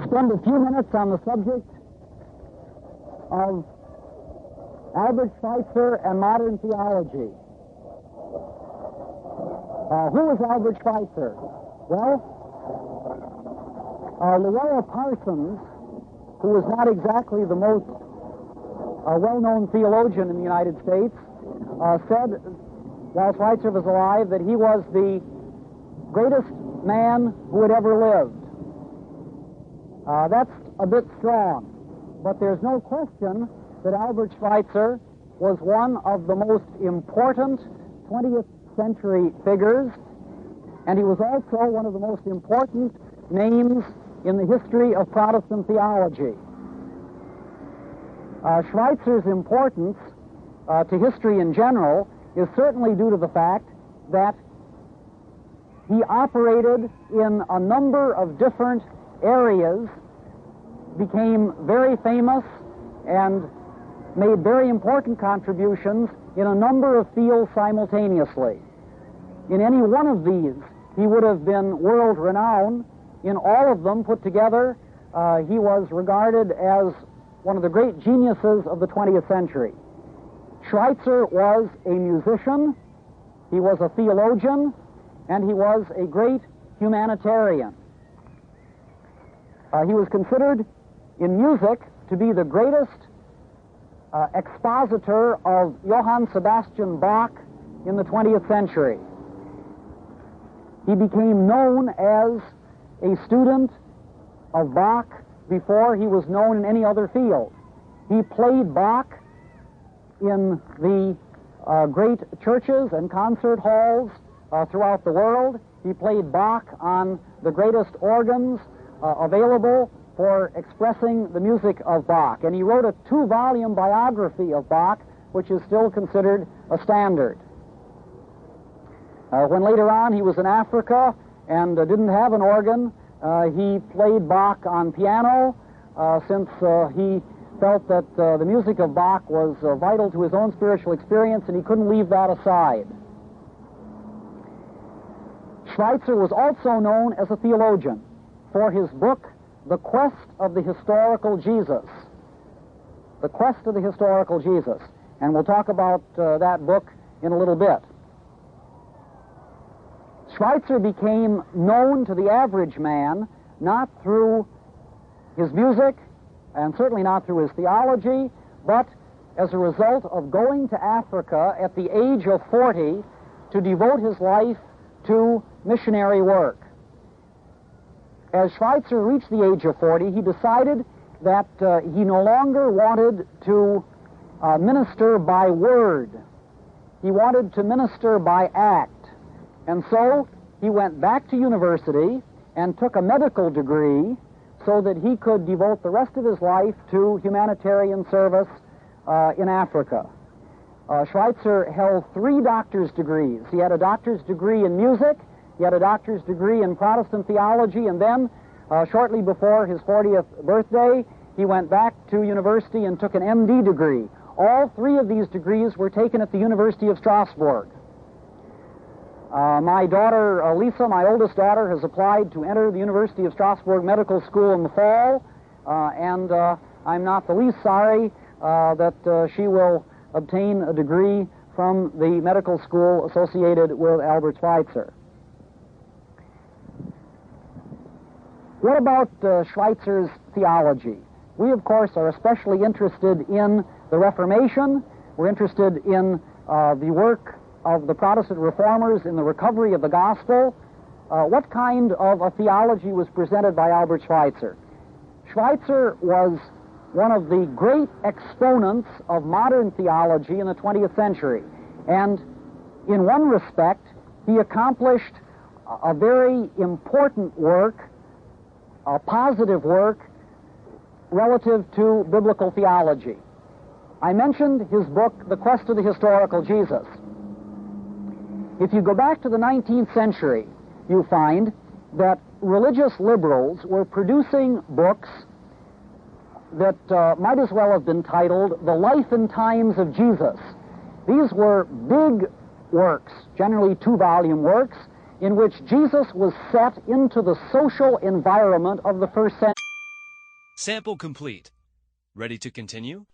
spend a few minutes on the subject of Albert Schweitzer and modern theology. Who was Albert Schweitzer? Well, Loyola Parsons, who was not exactly the most well-known theologian in the United States, said, while Schweitzer was alive, that he was the greatest man who had ever lived. That's a bit strong, but there's no question that Albert Schweitzer was one of the most important 20th century figures, and he was also one of the most important names in the history of Protestant theology. Schweitzer's importance to history in general is certainly due to the fact that he operated in a number of different areas, became very famous, and made very important contributions in a number of fields simultaneously. In any one of these, he would have been world-renowned. In all of them put together, he was regarded as one of the great geniuses of the 20th century. Schweitzer was a musician, he was a theologian, and he was a great humanitarian. He was considered in music to be the greatest expositor of Johann Sebastian Bach in the 20th century. He became known as a student of Bach before he was known in any other field. He played Bach in the great churches and concert halls throughout the world. He played Bach on the greatest organs available for expressing the music of Bach. And he wrote a 2-volume biography of Bach, which is still considered a standard. When later on he was in Africa and didn't have an organ, he played Bach on piano since he felt that the music of Bach was vital to his own spiritual experience, and he couldn't leave that aside. Schweitzer was also known as a theologian for his book, The Quest of the Historical Jesus. The Quest of the Historical Jesus. And we'll talk about that book in a little bit. Schweitzer became known to the average man not through his music, and certainly not through his theology, but as a result of going to Africa at the age of 40 to devote his life to missionary work. As Schweitzer reached the age of 40, he decided that he no longer wanted to minister by word. He wanted to minister by act. And so he went back to university and took a medical degree so that he could devote the rest of his life to humanitarian service in Africa. Schweitzer held 3 doctor's degrees. He had a doctor's degree in music, he had a doctor's degree in Protestant theology, and then, shortly before his 40th birthday, he went back to university and took an MD degree. All 3 of these degrees were taken at the University of Strasbourg. My daughter, Lisa, my oldest daughter, has applied to enter the University of Strasbourg Medical School in the fall, and I'm not the least sorry that she will obtain a degree from the medical school associated with Albert Schweitzer. What about Schweitzer's theology? We, of course, are especially interested in the Reformation. We're interested in the work of the Protestant reformers in the recovery of the gospel. What kind of a theology was presented by Albert Schweitzer? Schweitzer was one of the great exponents of modern theology in the 20th century. And in one respect, he accomplished a very important work, a positive work, relative to biblical theology. I mentioned his book, The Quest of the Historical Jesus. If you go back to the 19th century, you find that religious liberals were producing books that might as well have been titled The Life and Times of Jesus. These were big works, generally 2-volume works, in which Jesus was set into the social environment of the first century. Sample complete. Ready to continue?